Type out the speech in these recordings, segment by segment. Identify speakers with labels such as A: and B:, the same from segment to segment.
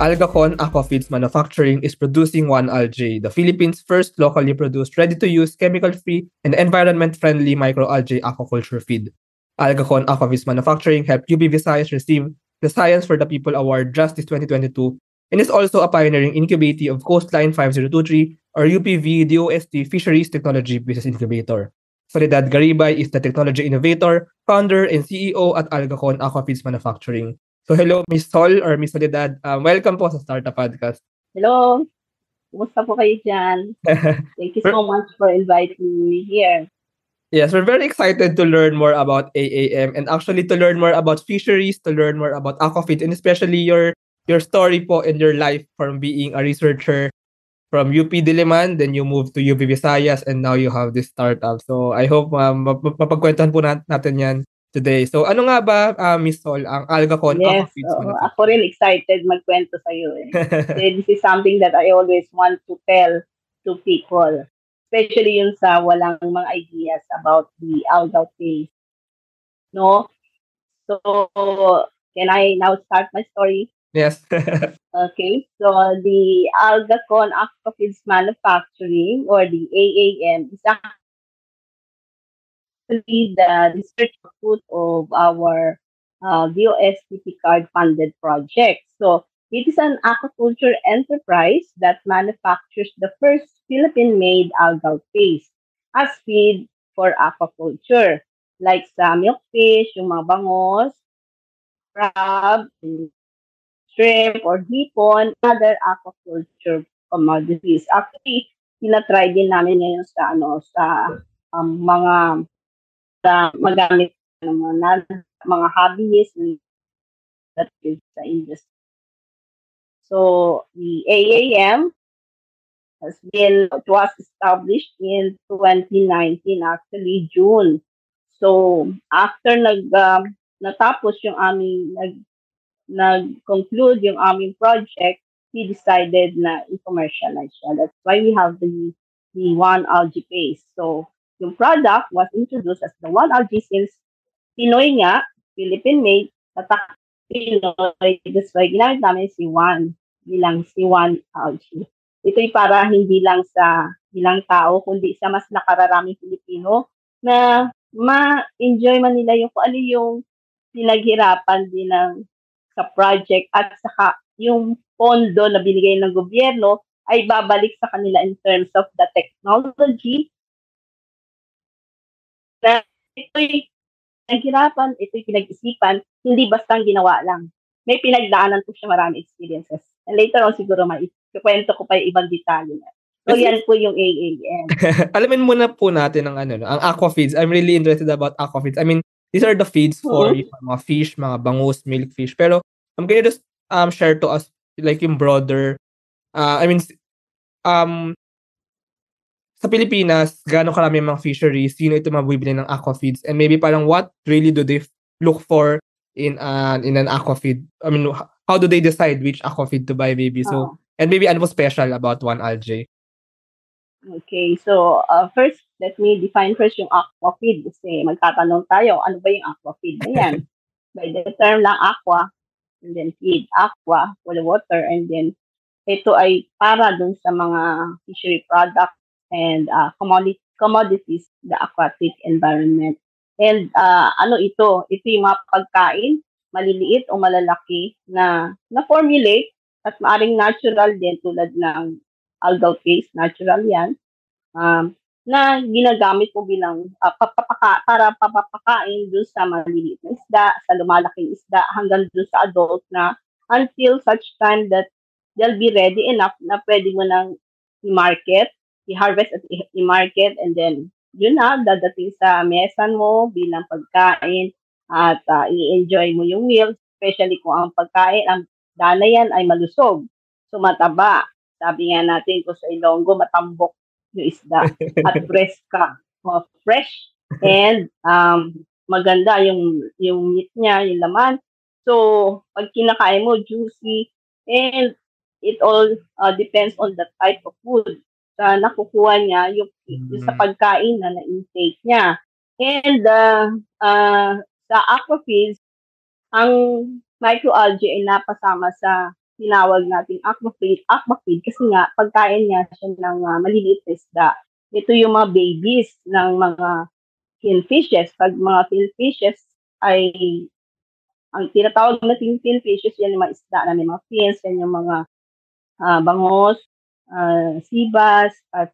A: Algacon Aquafeeds Manufacturing is producing Juan Algae, the Philippines' first locally produced, ready-to-use, chemical-free, and environment-friendly microalgae aquaculture feed. Algacon Aquafeeds Manufacturing helped UP Visayas receive the Science for the People Award just this 2022 and is also a pioneering incubatee of Coastline 5023 or UPV DOST Fisheries Technology Business Incubator. Soledad Garibay is the technology innovator, founder, and CEO at Algacon Aquafeeds Manufacturing. So hello, Miss Sol or Miss Soledad. Welcome po sa Startup Podcast.
B: Hello. Kumusta po kayo dyan? Thank you so much for inviting me here.
A: Yes, we're very excited to learn more about AAM and actually to learn more about fisheries, to learn more about aquafeed, and especially your story po in your life from being a researcher from UP Diliman, then you moved to UP Visayas, and now you have this startup. So I hope mapagkwentuhan po natin yan today. So ano nga ba, Miss Sol, ang Algacon Aquafeeds Manufacturing?
B: Ako rin excited magkwento sa'yo. This is something that I always want to tell to people, especially yun sa walang mga ideas about the algal phase. No? So, can I now start my story?
A: Yes.
B: Okay, so the Algacon Aquafeeds Manufacturing, or the AAM, is actually the research output of our DOST card-funded project. So, it is an aquaculture enterprise that manufactures the first Philippine-made algal paste as feed for aquaculture, like sa milkfish, yung mga bangos, crab, shrimp, or hipon, other aquaculture commodities. Actually, tinatry din namin ngayon sa mga magamit mga hobbies that is sa industry. So, the AAM was established in 2019, actually June. So, after natapos yung aming nag-conclude yung aming project, we decided na i-commercialize siya. That's why we have the Juan Algae paste. So, yung product was introduced as the Juan Algae since Pinoy nga, Philippine-made, tatak Pinoy. That's why ginamit namin si Juan bilang si Juan Algae. Ito'y para hindi lang sa ilang tao, kundi sa mas nakararaming Pilipino na ma-enjoy man nila yung kung ano yung pinaghirapan din sa project at saka yung pondo na binigay ng gobyerno ay babalik sa kanila in terms of the technology na ito'y pinaghirapan, ito'y pinag-isipan, hindi bastang ginawa lang. May pinagdaanan po siya marami experiences. And later on siguro kwento ko pa yung ibang detalye na. So yan po yung AAM.
A: Alamin muna po natin ang ang aquafeeds. I'm really interested about aquafeeds. I mean, these are the feeds for mga fish, mga bangus, milkfish. Pero can you just share to us like yung broader sa Pilipinas, gaano karami mga fisheries, sino ito mabibili ng aquafeeds, and maybe parang what really do they look for in an aquafeed? I mean, how do they decide which aquafeed to buy, maybe? So, and maybe ano special about Juan Algae?
B: Okay, so first, let me define first yung aquafeed kasi magtatanong tayo, ano ba yung aquafeed na yan? By the term lang aqua, and then feed, aqua, for the water, and then ito ay para dun sa mga fishery products and commodities, the aquatic environment. And ito yung mga pagkain, maliliit o malalaki na formulate at maaring natural din tulad ng algal paste, natural yan, na ginagamit mo bilang para papapakain doon sa maliliit na isda, sa lumalaking isda, hanggang doon sa adult na until such time that they'll be ready enough na pwede mo nang i-market, i-harvest at i-market, and then yun na, dadating sa mesan mo bilang pagkain at i-enjoy mo yung meal, especially kung ang pagkain, ang dana yan ay malusog, so mataba. Sabi nga natin kung sa Ilonggo, matambok yung isda at fresh and maganda yung meat niya, yung laman. So, pag kinakain mo, juicy, and it all depends on the type of food sa nakukuha niya, yung sa pagkain na na-intake niya. And sa aquafeeds, ang microalgae ay napasama sa tinawag natin aquafeed kasi nga pagkain niya siya ng maliliit na isda. Ito yung mga babies ng mga finfishes. Pag mga finfishes ay ang tinatawag natin finfishes, yan yung mga isda na may mga fins, yan yung mga bangos, sibas, at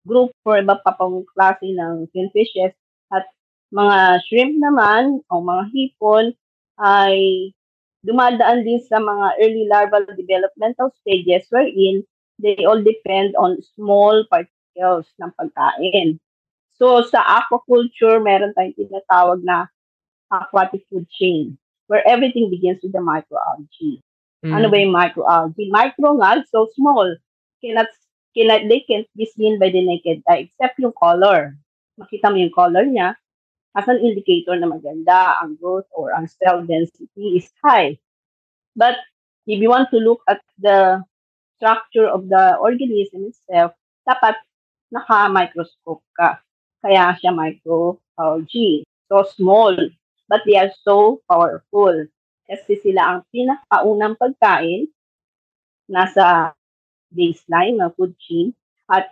B: group for iba pa pang klase ng finfishes. At mga shrimp naman o mga hipon ay dumadaan din sa mga early larval developmental stages wherein they all depend on small particles ng pagkain. So, sa aquaculture, meron tayong tinatawag na aquatic food chain where everything begins with the microalgae. Ano ba yung microalgae? Micro nga, so small. They can't be seen by the naked eye except yung color. Makita mo yung color niya as an indicator na maganda ang growth or ang cell density is high. But if you want to look at the structure of the organism itself, dapat naka-microscope ka. Kaya siya microalgae. So small, but they are so powerful. Kasi sila ang pinakaunang pagkain nasa baseline ng food chain. At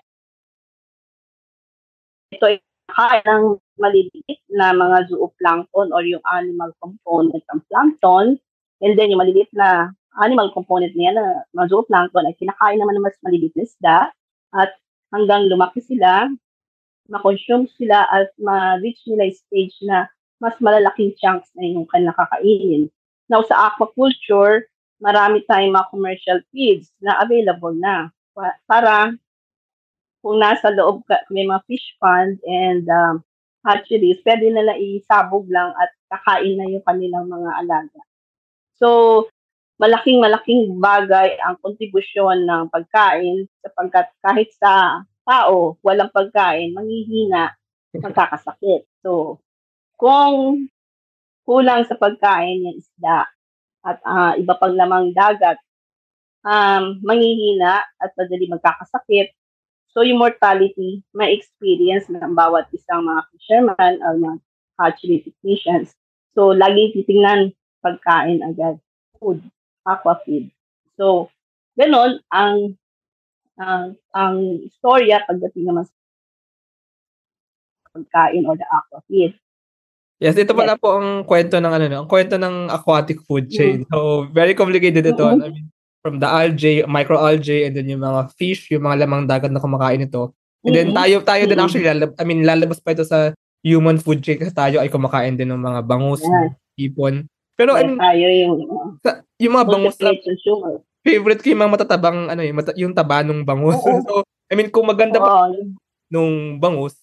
B: ito ay kaya ng maliliit na mga zooplankton or yung animal component ng plankton. And then yung maliliit na animal component niya na mga zooplankton ay kinakain naman ng mas maliliit na isda. At hanggang lumaki sila, ma-consume sila at ma-reach nila yung stage na mas malalaking chunks na yung kanilang kakainin. Now, sa aquaculture, marami tayong mga commercial feeds na available na para kung nasa loob may mga fish pond and hatcheries, pwede nila isabog lang at kakain na yung kanilang mga alaga. So, malaking bagay ang kontribusyon ng pagkain sapagkat kahit sa tao, walang pagkain, manghihina, magkakasakit. So, kung kulang sa pagkain yung isda at iba pang lamang dagat, manghihina at madali magkakasakit. So, yung mortality, may experience ng bawat isang mga fisherman or mga hatchery technicians. So, laging titingnan pagkain agad. Food, aquafeed. So, ganon ang istorya pagdating naman sa pagkain or the aquafeed.
A: Yes, ito pala po ang kwento ng ang kwento ng aquatic food chain. So, very complicated ito. I mean, from the algae, microalgae, and then yung mga fish, yung mga lamang dagat na kumakain ito. And then tayo din actually, lalabas pa ito sa human food chain kasi tayo ay kumakain din ng mga bangus, ipon. Pero
B: tayo
A: yung mga bangus na favorite ko yung mga matatabang yung taba ng bangus. So, I mean, kung maganda pa nung bangus,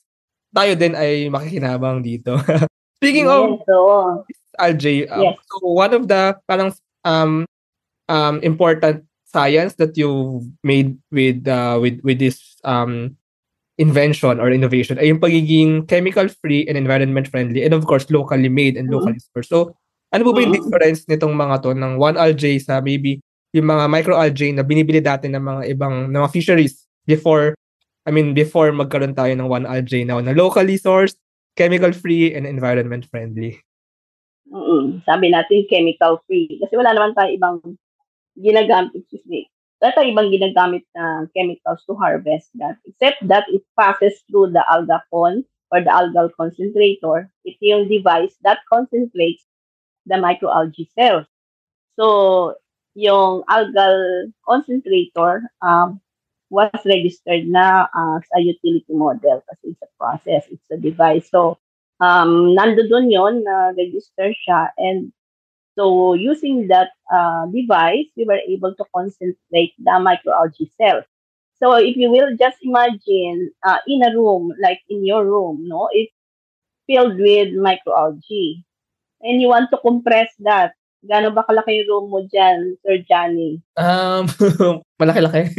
A: tayo din ay makikinabang dito. Speaking of algae, so one of the parang important science that you made with this invention or innovation ay yung pagiging chemical free and environment friendly and of course locally made and locally sourced. So ano po ba yung difference nitong mga to ng one algae sa maybe yung mga microalgae na binibili dati ng mga ibang mga fisheries before magkaroon tayo ng one algae now na locally sourced, chemical free, and environment friendly?
B: Sabi natin chemical free kasi wala naman tayo ibang ginagamit na chemicals to harvest that except that it passes through the Algacon or the algal concentrator. Ito yung device that concentrates the microalgae cells. So, yung algal concentrator was registered na as a utility model kasi it's a process, it's a device. So, nandoon yon na register siya and so using that device, we were able to concentrate the microalgae cells. So if you will just imagine in a room, like in your room, no, it's filled with microalgae. And you want to compress that. Gaano ba kalaki yung room mo dyan, Sir Johnny?
A: Malaki-laki.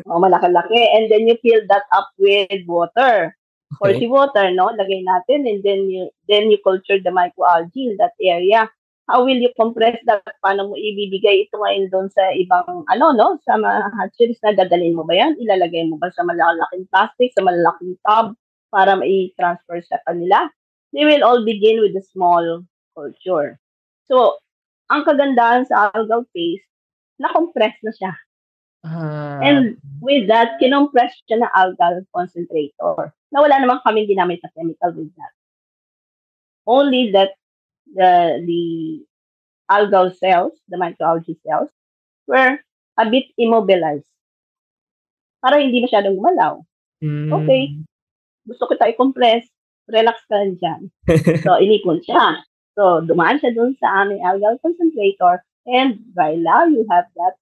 B: Malaki-laki. And then you fill that up with water. Or si water, no? Lagay natin and then you culture the microalgae in that area. How will you compress that? Paano mo ibibigay ito ngayon doon sa ibang, sa mga hatcheries na dadalhin mo ba yan? Ilalagay mo ba sa malalaking plastic, sa malalaking tub para mai-transfer sa kanila? They will all begin with a small culture. So, ang kagandahan sa algal phase, na-compress na siya.
A: Ah,
B: And with that, kinompress siya ng algal concentrator. Na wala naman kami ginamit na chemical with that. Only that the algal cells, the microalgae cells, were a bit immobilized. Para hindi masyadong gumalaw. Okay, gusto kita i-compress, relax ka lang dyan. So, inipon siya. So, dumaan siya dun sa aming algal concentrator, and right now, you have that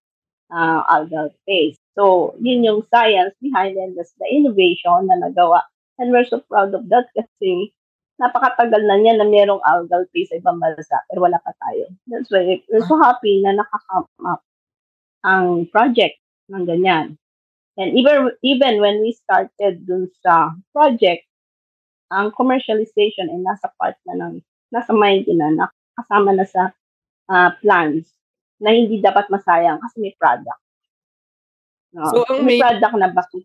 B: algal paste. So, yun yung science behind it. That's the innovation na nagawa. And we're so proud of that kasi napakatagal na niya na merong algal paste sa ibang bansa, pero wala pa tayo. That's why we're so happy na nakakam up ang project ng ganyan. And even when we started dun sa project, ang commercialization ay nasa part na ng, nasa mind na, nakasama na sa plans na hindi dapat masayang kasi may product.
A: So, ang
B: may
A: main,
B: product na bakit.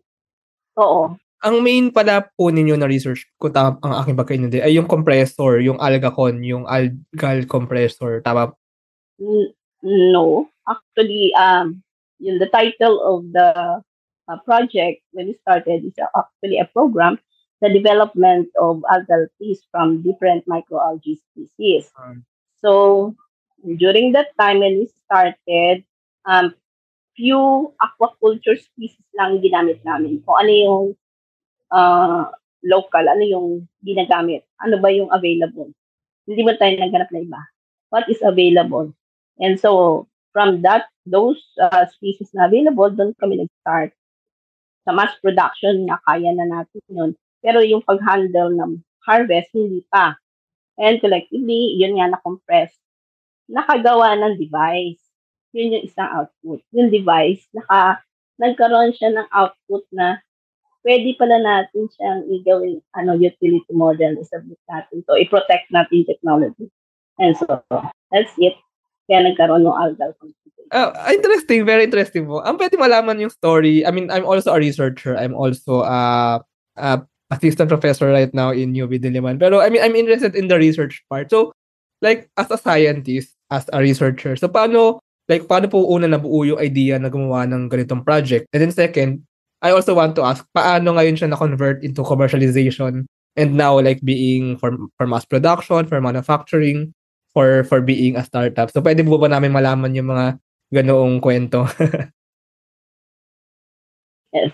B: Oo.
A: ang main pala po ninyo na research, kung tama ang aking pagkaintindi, ay yung compressor, yung Algacon, yung algal compressor. Tama?
B: No. Actually, the title of the project when we started is actually a program, the development of algal trees from different microalgae species. So during that time when we started, few aquaculture species lang ginamit namin. Kung ano yung local, ano yung ginagamit, ano ba yung available. Hindi mo tayo naghanap na iba. What is available? And so from those species na available, doon kami nag-start. Sa mass production na kaya na natin yun. Pero yung pag-handle ng harvest, hindi pa. And collectively, yun nga na-compress. Nakagawa ng device. Yun yung isang output. Yung device, nagkaroon siya ng output na pwede pala natin siyang igawin utility model. Isabit natin. So, i-protect natin technology. And so, that's it. Kaya nagkaroon ng algal concentration.
A: Interesting, very interesting po. Ang pwede malaman yung story. I mean, I'm also a researcher. I'm also a assistant professor right now in UP Diliman. Pero I mean, I'm interested in the research part. So, like, as a scientist, as a researcher, so paano po una nabuo yung idea na gumawa ng ganitong project? And then second, I also want to ask, paano ngayon siya na-convert into commercialization and now like being for mass production, for manufacturing, for being a startup. So, pwede po ba namin malaman yung mga ganoong kwento?
B: Yes.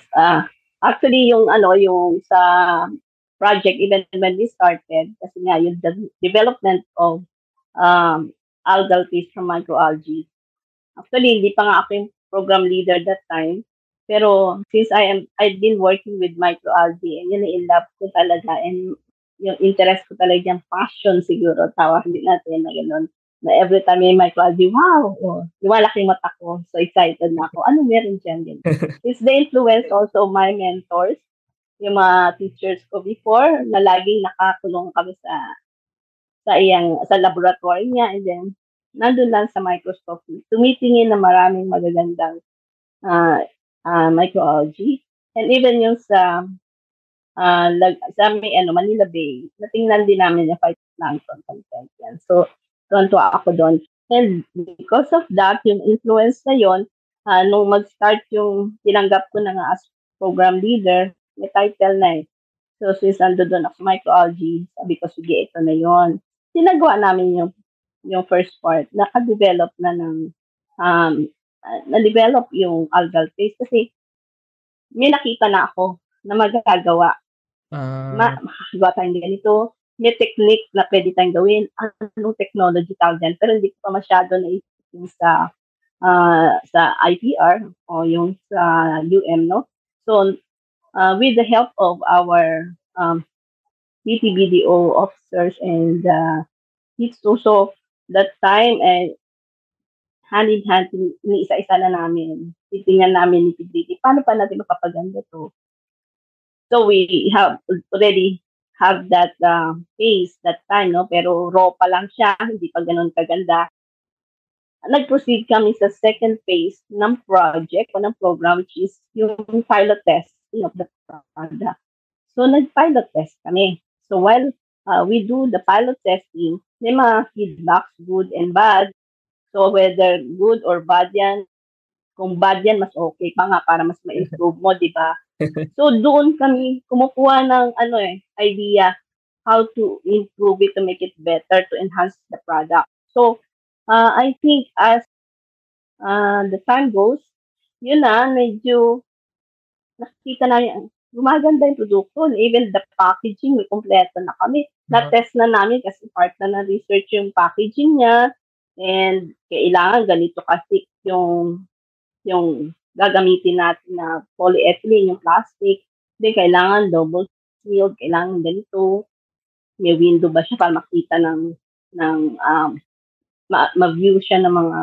B: Actually, yung sa project, even when we started, kasi nga, yung development of algal trees from microalgae. Actually, hindi pa nga ako yung program leader that time. Pero since I've been working with microalgae, and yun in love ko talaga, and yung interest ko talaga, yung passion siguro, tawagin natin na gano'n. Na every time may microalgae, wow! Lumalaki yung mata ko. So excited na ako. Ano meron dyan? It's the influence also of my mentors, yung mga teachers ko before, na laging nakakulong kami sa laboratory niya, and then nandun lang sa microscope, tumitingin na maraming magagandang microalgae. And even yung sa Manila Bay, natingnan din namin yung phytoplankton content yan. So, tuwa ako doon. And because of that, yung influence na yon, nung mag-start yung tinanggap ko na nga as program leader, may title na eh. So, since ando doon ako sa microalgae, sabi ko, sige, ito na yon. Sinagawa namin yung first part, naka-develop na ng na-develop yung algal paste kasi may nakita na ako na magagawa. Makagawa tayong ganito. May technique na pwede tayong gawin. Anong technology tawag dyan? Pero hindi ko pa masyado naisip sa IPR o yung sa no? So, with the help of our PTBDO officers and so that time, hand in hand, isa-isa na namin. Titingnan namin nitty-gritty. Paano pa natin mapapaganda to? So we have already have that phase that time, no? Pero raw pa lang siya, hindi pa ganun kaganda. Nag-proceed kami sa second phase ng project o ng program, which is yung pilot testing of the product. So nag-pilot test kami. So while we do the pilot testing, may mga feedbacks, good and bad. So whether good or bad yan, Kung bad yan, mas okay pa nga para mas ma-improve mo, di ba? So, doon kami kumukuha ng idea how to improve it to make it better, to enhance the product. So, I think as the time goes, yun medyo nakikita namin, gumaganda yung produkto. Even the packaging, may kompleto na kami. Na-test na namin kasi part na ng research yung packaging niya. And kailangan ganito kasi yung gagamitin natin na polyethylene, yung plastic. Then kailangan double sealed, kailangan ganito. May window ba siya para makita ng ma-view siya ng mga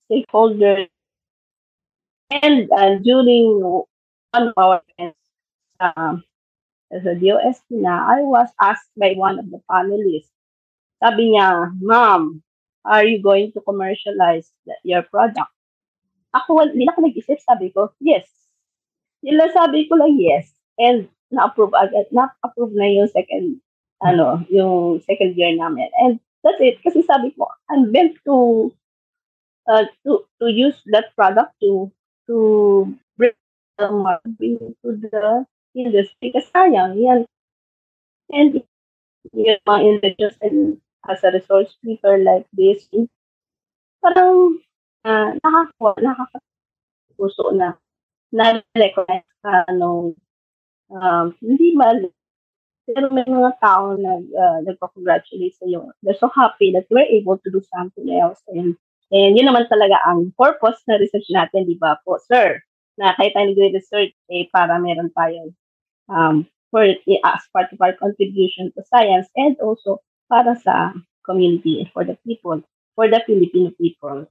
B: stakeholders. And during one of our events as a DOST I was asked by one of the panelists, sabi niya, "Ma'am, are you going to commercialize your product?" Ako, hindi na ako nag-isip, sabi ko, yes. Yun lang sabi ko lang, yes. And na-approve agad. Na-approve na yung yung second year namin. And that's it. Kasi sabi ko, I'm meant to use that product to bring to the industry. Kasi sayang, yan. And yung mga individuals and as a resource speaker like this, parang nakakapuso na na-recognize ka hindi mali. Pero may mga tao na nagpa-congratulate sa iyo. They're so happy that we're able to do something else. And yun naman talaga ang purpose na research natin, di ba po, sir? Na kahit tayo nag-research, para meron tayong as part of our contribution to science and also para sa community and for the people, for the Filipino people.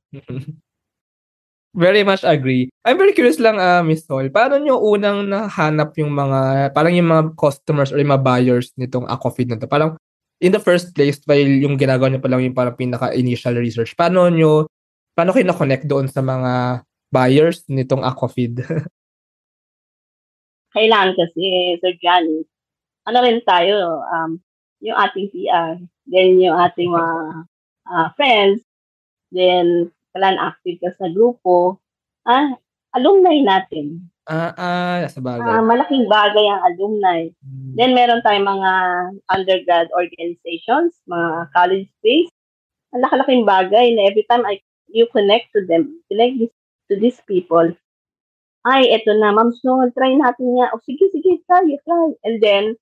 A: Very much agree. I'm very curious lang, Miss Sol, paano nyo unang nahanap yung mga, parang yung mga customers or yung mga buyers nitong Aquafeed na to? Parang in the first place, while yung ginagawa nyo pa lang yung parang pinaka-initial research, paano kayo na-connect doon sa mga buyers nitong Aquafeed?
B: Kailangan kasi, Sir Johnny, rin tayo, yung ating PR, then yung ating mga friends, then kailangan active ka sa grupo, alumni natin.
A: Sa bagay.
B: Malaking bagay ang alumni. Then meron tayong mga undergrad organizations, mga college space. Ang laki-laking bagay na every time you connect to them, connect to these people, eto na, Ma'am Snow, try natin nga. Sige, try. And then,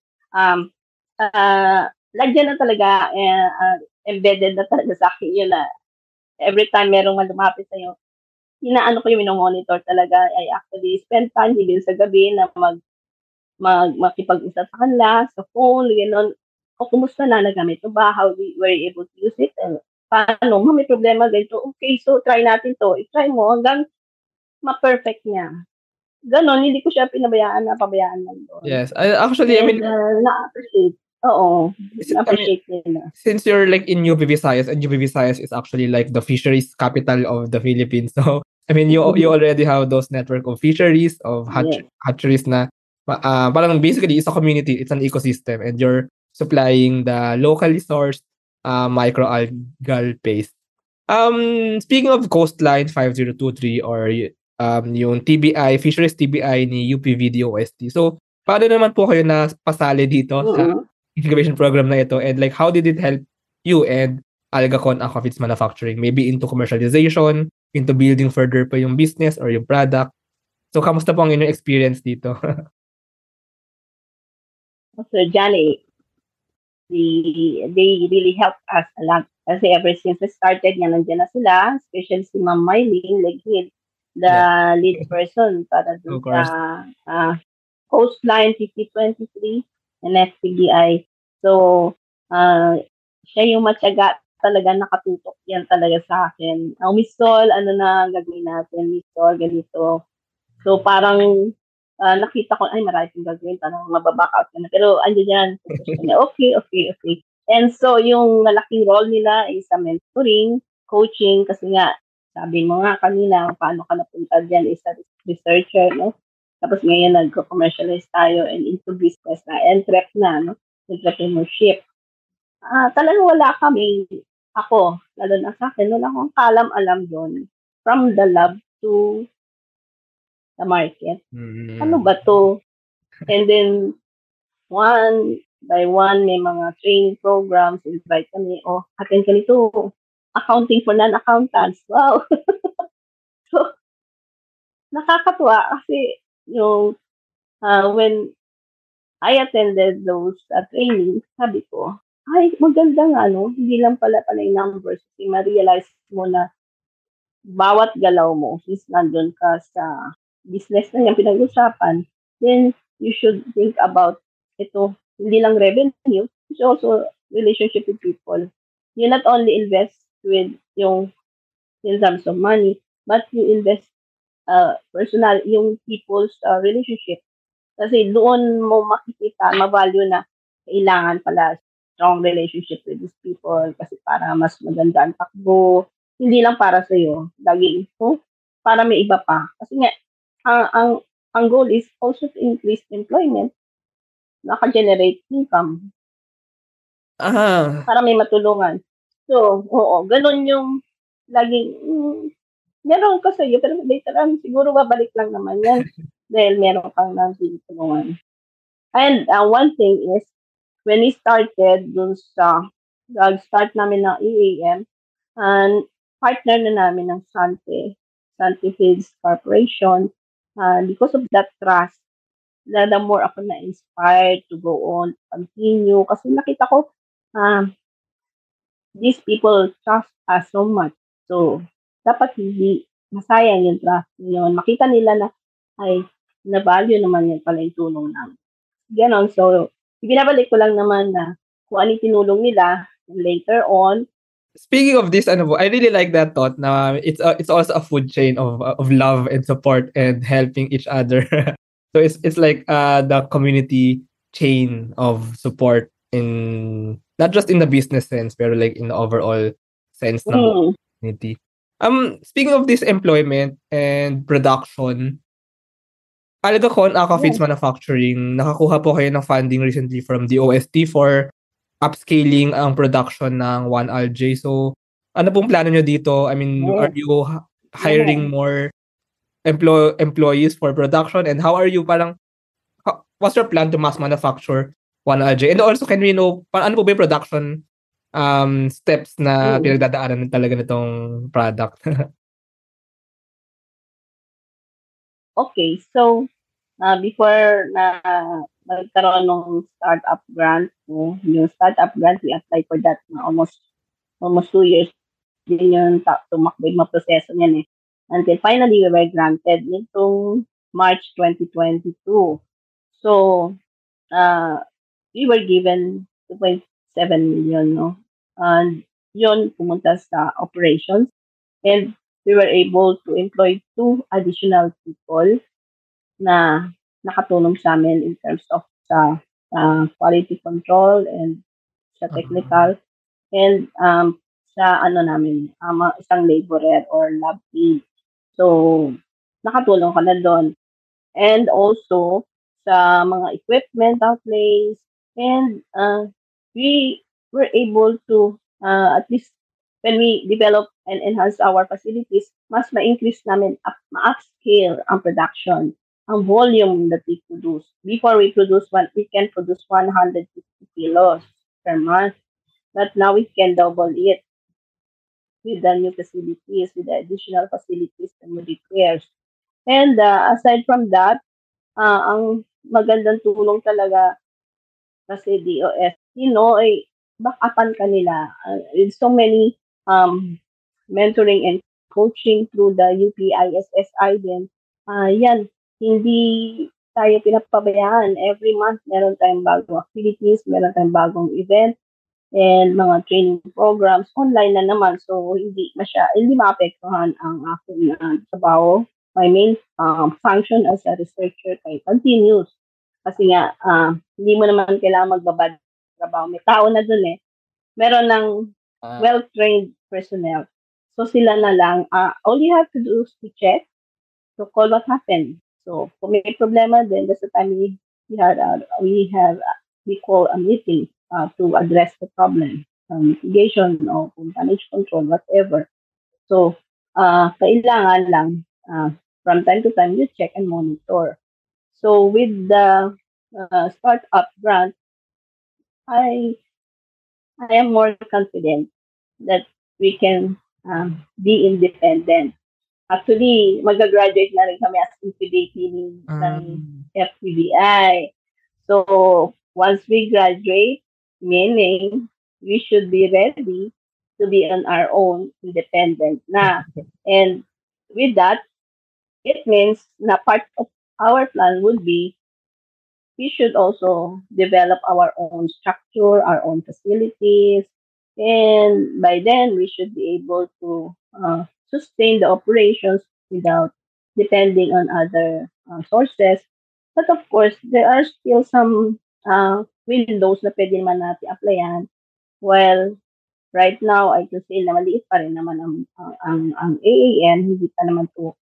B: lagyan na talaga, embedded na talaga sa akin yun na every time merong lumapit sa'yo, inaano ko yung minomonitor talaga. I actually spend time din sa gabi na makipag-usap sa kanila, sa phone, gano'n. O kumusta na nagamit mo ba? How we were able to use it? Paano? May problema ganito. Okay, so try natin to. I-try mo hanggang ma-perfect niya. Ganon, hindi ko siya pabayaan lang doon.
A: Yes. I mean,
B: na-appreciate. Oo. Na-appreciate nila.
A: Since you're like in UP Visayas, and UP Visayas is actually like the fisheries capital of the Philippines. So, I mean, you already have those network of fisheries, of hatcheries na parang basically it's a community, it's an ecosystem, and you're supplying the locally sourced microalgal paste. Speaking of Coastline 5023 or yung TBI, Fisheries TBI ni UP DOST. So, paano naman po kayo na pasali dito sa incubation program na ito, and like how did it help you and Algacon Aquafeeds Manufacturing maybe into commercialization, into building further pa yung business or yung product? So, kamusta po ang inyong experience dito?
B: So, Johnny, they really helped us a lot. Kasi ever since we started, nandiyan na sila, especially si Ma'am Mylene Leghid, the lead person para dun sa Coastline 5023 and FPDI. So, siya yung matyaga talaga, nakatutok yan talaga sa akin. Miss Sol, ano na gagawin natin? Miss Sol, ganito. So, parang nakita ko, marami kong gagawin, parang mababack out ka na. Pero, andyan yan. Okay. And so, yung malaking role nila is sa mentoring, coaching, kasi nga, sabi mo nga kanina, paano ka napunta dyan is a researcher, no? Tapos ngayon nag-commercialize tayo and into business na, entrep na, no? Entrepreneurship. Talagang wala kami ako, lalo na sa akin, wala akong kalam-alam doon. From the lab to the market. Ano ba to? And then, one by one, may mga training programs, invite kami, attend ka nito. Accounting for non-accountants. Wow! So, nakakatuwa kasi when I attended those trainings, sabi ko, ay, maganda nga, no? Hindi lang pala yung numbers. Kasi ma-realize mo na bawat galaw mo, since nandun ka sa business na yung pinag-usapan, then you should think about ito, hindi lang revenue, it's also relationship with people. You not only invest with in terms of money, but you invest personal, yung people's relationship. Kasi doon mo makikita, ma-value na kailangan pala strong relationship with these people kasi para mas maganda ang takbo. Hindi lang para sa'yo, lagi para may iba pa. Kasi nga, ang goal is also to increase employment, naka-generate income, para may matulungan. So, ganun yung laging, meron ka sa'yo, pero later on, siguro babalik lang naman yan dahil meron kang nang tinutulungan. And one thing is, when we started dun sa start namin ng EAM, and partner na namin ng Sante Feeds Corporation, because of that trust, the more ako na-inspired to go on, continue, kasi nakita ko, these people trust us so much. So, dapat hindi masayang yung trust yun. Makita nila na, ay, na-value naman yan pala yung tulong namin. Ganon. So, ibinabalik ko lang naman na kung ano tinulong nila later on.
A: Speaking of this, I really like that thought na it's also a food chain of love and support and helping each other. So it's like the community chain of support in not just in the business sense, pero like in the overall sense ng community. Speaking of this employment and production, Algacon Aquafeeds Manufacturing, nakakuha po kayo ng funding recently from DOST for upscaling ang production ng Juan Algae. So, ano pong plano nyo dito? I mean, are you hiring more employees for production? And how are you what's your plan to mass manufacture Juan Algae? And also, can we know, ano po ba yung production steps na pinagdadaanan talaga nitong product?
B: Okay, so before na nagkaroon ng startup grant, yung startup grant, we applied for that na almost 2 years din yung tumakbo yung proseso niyan eh. Until finally, we were granted nitong March 2022. So, we were given 2.7 million, no? And yun, pumunta sa operations. And we were able to employ 2 additional people na nakatulong sa amin in terms of sa quality control and sa technical and sa namin, isang laborer or lab aide. So, nakatulong ka na doon. And also, sa mga equipment outlays, and we were able to, at least when we develop and enhance our facilities, mas ma-increase namin, ma-upscale ang production, ang volume that we produce. Before we can produce 150 kilos per month. But now we can double it with the new facilities, with the additional facilities and with repairs. And aside from that, ang magandang tulong talaga kasi DOS, ay back-upan kanila. With so many mentoring and coaching through the UP ISSI din. Yan, hindi tayo pinapabayaan. Every month, meron tayong bagong activities, meron tayong bagong event, and mga training programs online na naman, so hindi maapektuhan ang aking trabaho. My main function as a researcher kay continues kasi nga hindi mo naman kailangan magbabad trabaho, may tao na dun meron ng well-trained personnel, so sila na lang, all you have to do is to check, to call what happened. So kung may problema, then that's the time we call a meeting to address the problem. mitigation o damage control, whatever. So, kailangan lang from time to time you check and monitor. So with the startup grant, I am more confident that we can be independent. Actually, mag-graduate na rin kami as incubatee ng FPBI. So, once we graduate, meaning we should be ready to be on our own, independent na. And with that, it means na part of our plan would be we should also develop our own structure, our own facilities, and by then we should be able to sustain the operations without depending on other sources. But of course, there are still some windows na pwede naman natin applyan. Well, right now, I can say na maliit pa rin naman ang AAN, hindi pa naman to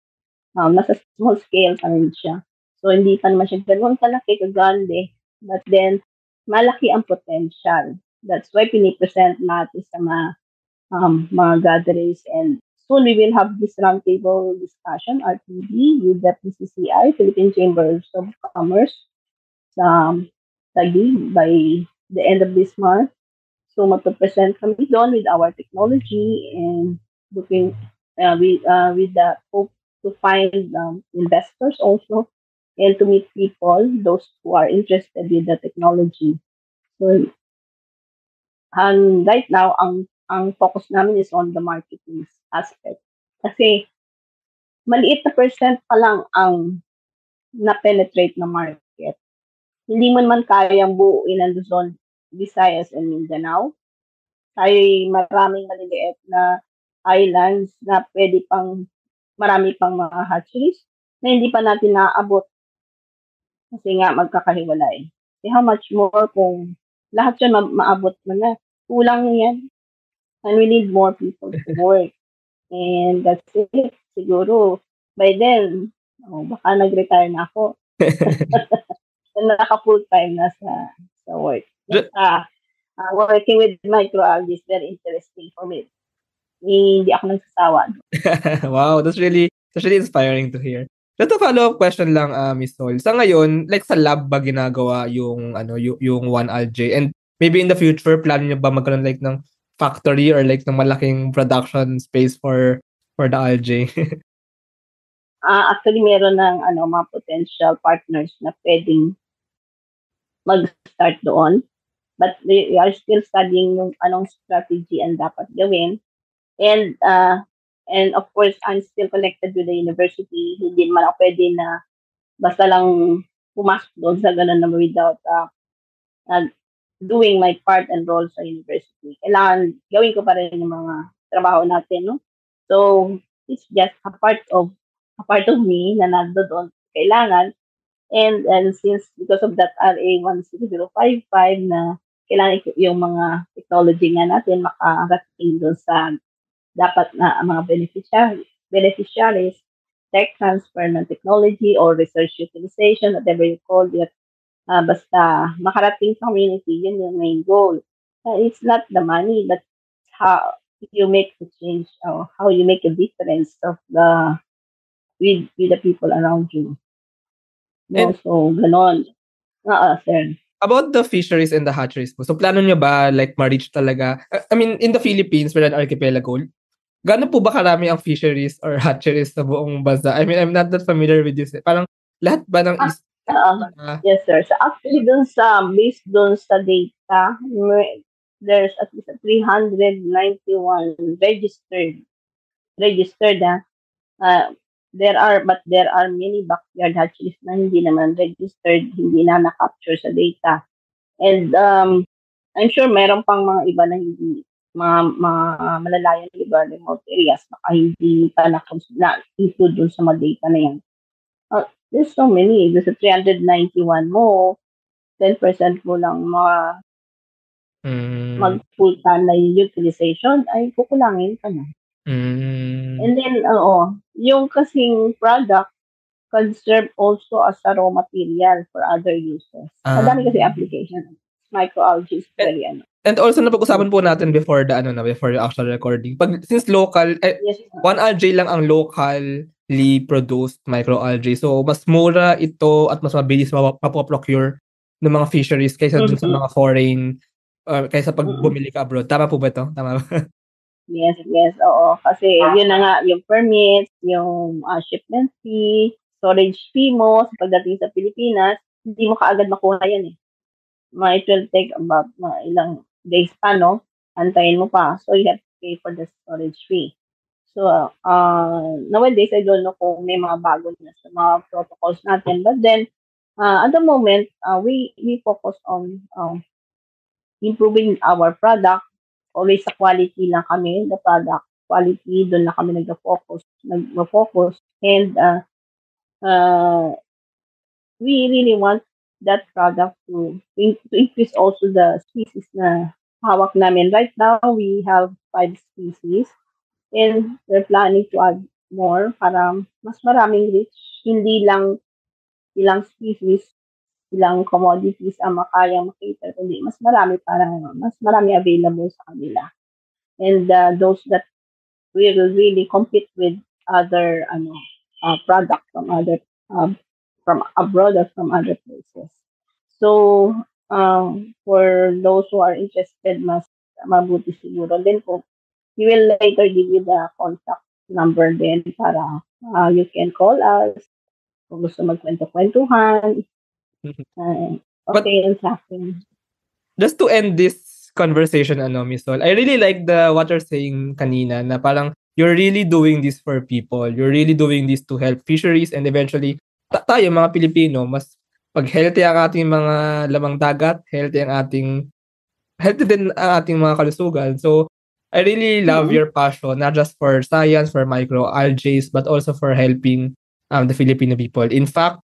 B: nasa small scale pa rin siya. So, hindi pa naman siya ganoon kalaki, kagande. But then, malaki ang potential. That's why pinipresent natin sa mga gatherings. And soon, we will have this roundtable discussion, RTD, with the PCCI, Philippine Chambers of Commerce, sa Taguig by the end of this month. So, magpa-present kami doon with our technology and looking with the hope to find investors also and to meet people, those who are interested with the technology. So, right now, ang focus namin is on the marketing aspect. Kasi, maliit na percent pa lang ang na-penetrate na market. Hindi mo naman kayang buuin ang Luzon, Visayas, and Mindanao. Tayo'y maraming maliliit na islands na pwede pang marami pang mga hatcheries na hindi pa natin naaabot kasi nga magkakahiwalay. So how much more kung lahat yun maabot mo na. Kulang yan. And we need more people to work. And that's it. Siguro, by then, baka nag-retire na ako. Naka-full time na sa work. Working with microalgae is very interesting for me. Hindi ako nagsasawa.
A: Wow, that's really inspiring to hear. Just a follow-up question lang, Miss Sol. Sa ngayon, like sa lab ba ginagawa yung yung Juan Algae? And maybe in the future, plan niyo ba magkaroon like ng factory or like ng malaking production space for the algae?
B: Actually, meron ng mga potential partners na pwedeng mag-start doon. But we are still studying yung anong strategy ang dapat gawin. And of course, I'm still connected with the university. Hindi naman ako pwede na basta lang pumasok doon sa ganun na without doing my part and role sa university. Kailangan gawin ko pa rin yung mga trabaho natin, no? So, it's just a part of me na nando doon. Kailangan. And since because of that RA 16055 na kailangan yung mga technology nga natin makarating doon sa dapat na mga beneficiaries, tech transfer ng technology or research utilization, whatever you call it, basta makarating sa community, yun yung main goal. It's not the money, but how you make the change or how you make a difference of with the people around you. No, so ganon. Sir.
A: About the fisheries and the hatcheries po. So, plano nyo ba like ma-reach talaga? I mean, in the Philippines, we're an archipelago. Gaano po ba karami ang fisheries or hatcheries sa buong bansa? I mean, I'm not that familiar with this. Parang lahat ba ng
B: yes, sir. So, actually, based dun sa data, there's at least 391 registered. There are many backyard hatcheries na hindi naman registered, hindi na na-capture sa data. And I'm sure meron pang mga iba na hindi, mga malalayong lugar, remote areas, baka hindi pa na-include dun sa mga data na yan. There's so many. There's a 391 mo, 10% mo lang mag-full time na utilization, ay kukulangin ka na. And then, yung kasing product can serve also as a raw material for other uses. Madami kasi application. Microalgae is very
A: And also napag-usapan po natin before before the actual recording. Since local,
B: Yes.
A: Juan Algae lang ang locally produced microalgae. So mas mura ito at mas mabilis mapoprocure ng mga fisheries kaysa dun sa mga foreign kaysa pag bumili ka abroad. Tama po ba ito? Tama ba?
B: Yes, oo. Kasi yun na nga, yung permits, yung shipment fee, storage fee mo sa pagdating sa Pilipinas, hindi mo kaagad makuha yan eh. It will take about ilang days pa, no? Antayin mo pa. So, you have to pay for the storage fee. So, nowadays, I don't know kung may mga bago na sa mga protocols natin. But then, at the moment, we focus on improving our product. Always sa quality lang kami, the product quality, doon na kami nag-focus. And we really want that product to increase also the species na hawak namin. Right now, we have 5 species and we're planning to add more para mas maraming reach. Hindi lang ilang species, ilang commodities ang makayang makita, kundi mas marami available sa kanila. And those that will really compete with other products from abroad or from other places. So, for those who are interested, mas mabuti siguro din po. We will later give you the contact number din para you can call us kung gusto magkwento-kwentuhan. Okay, yun sa akin.
A: Just to end this conversation, Miss Sol, I really like what you're saying kanina na parang you're really doing this for people. You're really doing this to help fisheries and eventually tayo mga Pilipino, mas pag healthy ang ating mga lamang dagat, healthy din ang ating mga kalusugan. So, I really love your passion, not just for science, for microalgae, but also for helping the Filipino people. In fact,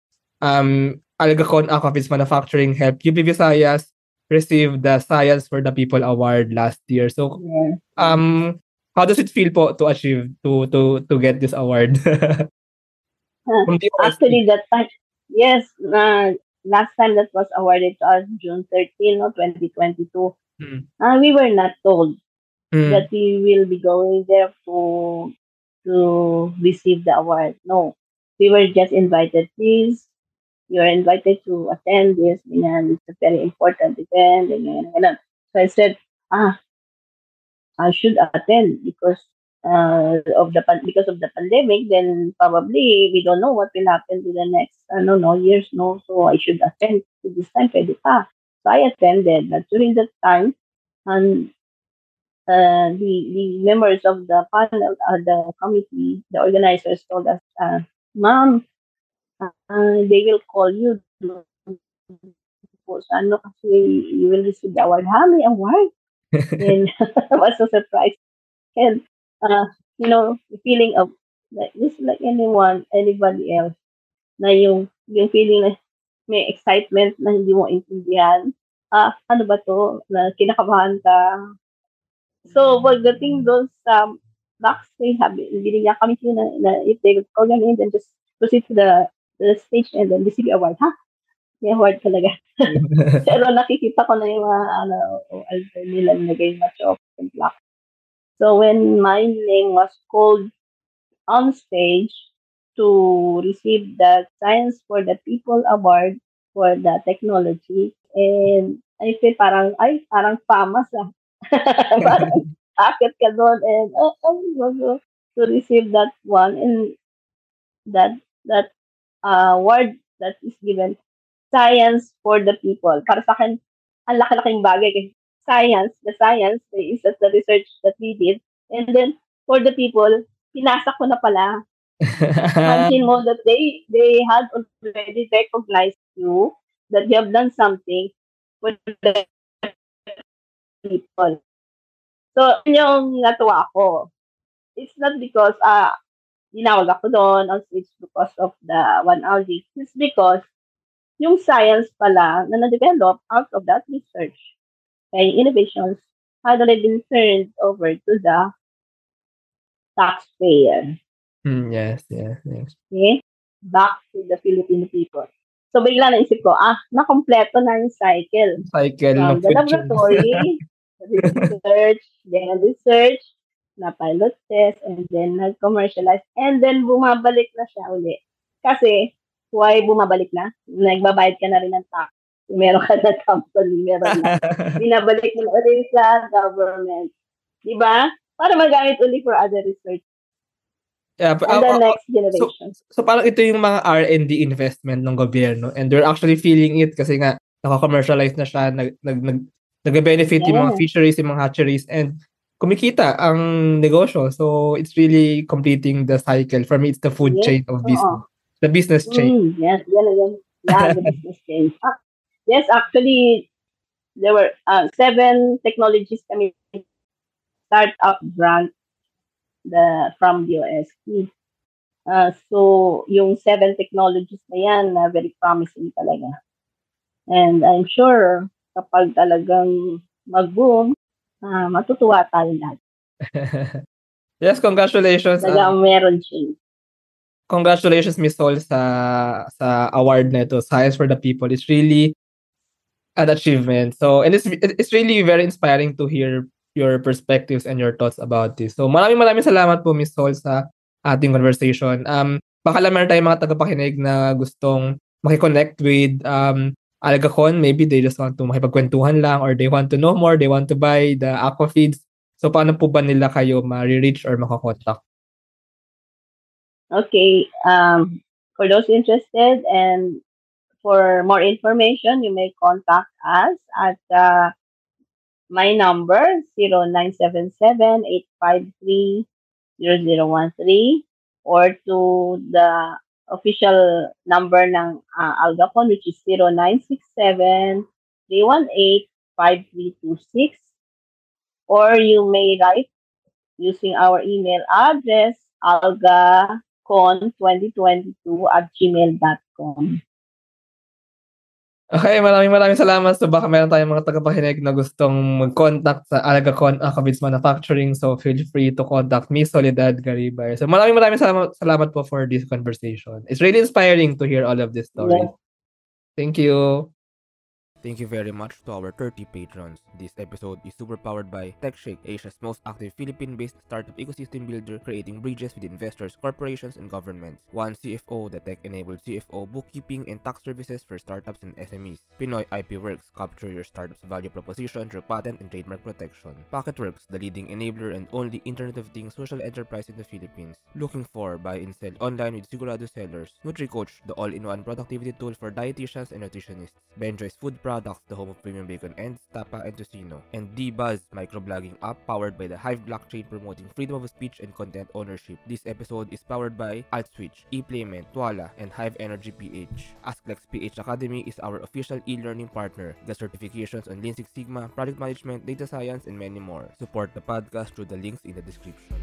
A: Algacon Aquafeeds Manufacturing helped UP Visayas receive the Science for the People Award last year. So, how does it feel po to achieve to get this award?
B: Actually, that time, yes, last time that was awarded to us June 13, 2022. We were not told that we will be going there to receive the award. No, we were just invited. Please, you are invited to attend this, and it's a very important event. And so I said, I should attend because because of the pandemic. Then probably we don't know what will happen to the next years. No, so I should attend to this time. Pwede pa. So I attended. But during that time, and the members of the panel, the committee, the organizers told us, "Ma'am, they will call you kasi you will receive the award." Ha, may award? And I was so surprised. And, the feeling of, just like anybody else, na yung feeling na may excitement na hindi mo intindihan. Ano ba to? Na kinakabahan ka. So, pagdating doon sa backstage, binigyan kami sila na if they would call your name, then just proceed to the stage and then receive the award. Ha? May award talaga. Pero nakikita ko na yung alter nila nilagay na chalk and black. So when my name was called on stage to receive the Science for the People Award for the technology, and I feel parang famas parang akit ka doon and to receive that one and that award that is given, Science for the People. Para sa akin, ang laki-laking bagay kasi the science is the research that we did. And then, for the people, pinasa ko na pala. Imagine mo that they had already recognized you, that you have done something for the people. So, yung natuwa ako. It's not because, dinawag ako doon, it's because of the Juan Algae. It's because, yung science pala na na-develop out of that research by innovations had already been turned over to the taxpayer.
A: Yes.
B: Okay? Back to the Filipino people. So, bigla naisip ko, nakompleto na yung cycle. From the laboratory Research, then research, na pilot test, and then nag-commercialize, and then bumabalik na siya uli. Kasi, why bumabalik na? Nagbabayad ka na rin ng tax. Meron ka na company, meron na. Binabalik mo na ulit sa government. Diba? Para magamit uli for other research.
A: Yeah,
B: And the next generation.
A: So parang ito yung mga R&D investment ng gobyerno, and they're actually feeling it kasi nga naka-commercialize na siya, nag-benefit yung mga fisheries, yung mga hatcheries, and kumikita ang negosyo. So it's really completing the cycle. For me, it's the food chain of business. The business chain.
B: Yes, yan. Yeah, the business chain. Yes, actually, there were 7 technologies kami startup grant from DOST. So, yung 7 technologies na yan, very promising talaga. And I'm sure, kapag talagang mag-boom, matutuwa tayo lahat.
A: Yes, congratulations.
B: Talagang meron change.
A: Congratulations, Miss Sol, sa award na ito, Science for the People. It's really an achievement. So, and it's really very inspiring to hear your perspectives and your thoughts about this. So, maraming salamat po, Miss Sol, sa ating conversation. Baka lang meron tayong mga tagapakinig na gustong makiconnect with Algacon. Maybe they just want to makipagkwentuhan lang, or they want to know more, they want to buy the Aquafeeds. So, paano po ba nila kayo ma-reach or makakontak?
B: Okay. For those interested and for more information, you may contact us at my number, 0977-853-0013, or to the official number ng Algacon, which is 0967-318-5326. Or you may write using our email address, algacon2022@gmail.com.
A: Okay, maraming salamat. So baka meron tayong mga tagapakinig na gustong mag-contact sa Algacon Aquafeeds Manufacturing. So feel free to contact me, Soledad, Garibay. So maraming salamat po for this conversation. It's really inspiring to hear all of these stories.
B: Yes.
A: Thank you.
C: Thank you very much to our 30 patrons. This episode is super powered by TechShake, Asia's most active Philippine-based startup ecosystem builder, creating bridges with investors, corporations, and governments. One CFO, the tech-enabled CFO, bookkeeping, and tax services for startups and SMEs. Pinoy IP Works, capture your startup's value proposition through patent and trademark protection. Pocketworks, the leading enabler and only Internet of Things social enterprise in the Philippines. Looking for, buy and sell online with Sigurado sellers. NutriCoach, the all-in-one productivity tool for dietitians and nutritionists. Benjoy's food products, the home of premium bacon and tapa and tocino. And D-Buzz, microblogging app powered by the Hive blockchain promoting freedom of speech and content ownership. This episode is powered by AltSwitch, ePlayment, Twala, and Hive Energy PH. AskLex PH Academy is our official e-learning partner. Get certifications on Lean Six Sigma, project management, data science, and many more. Support the podcast through the links in the description.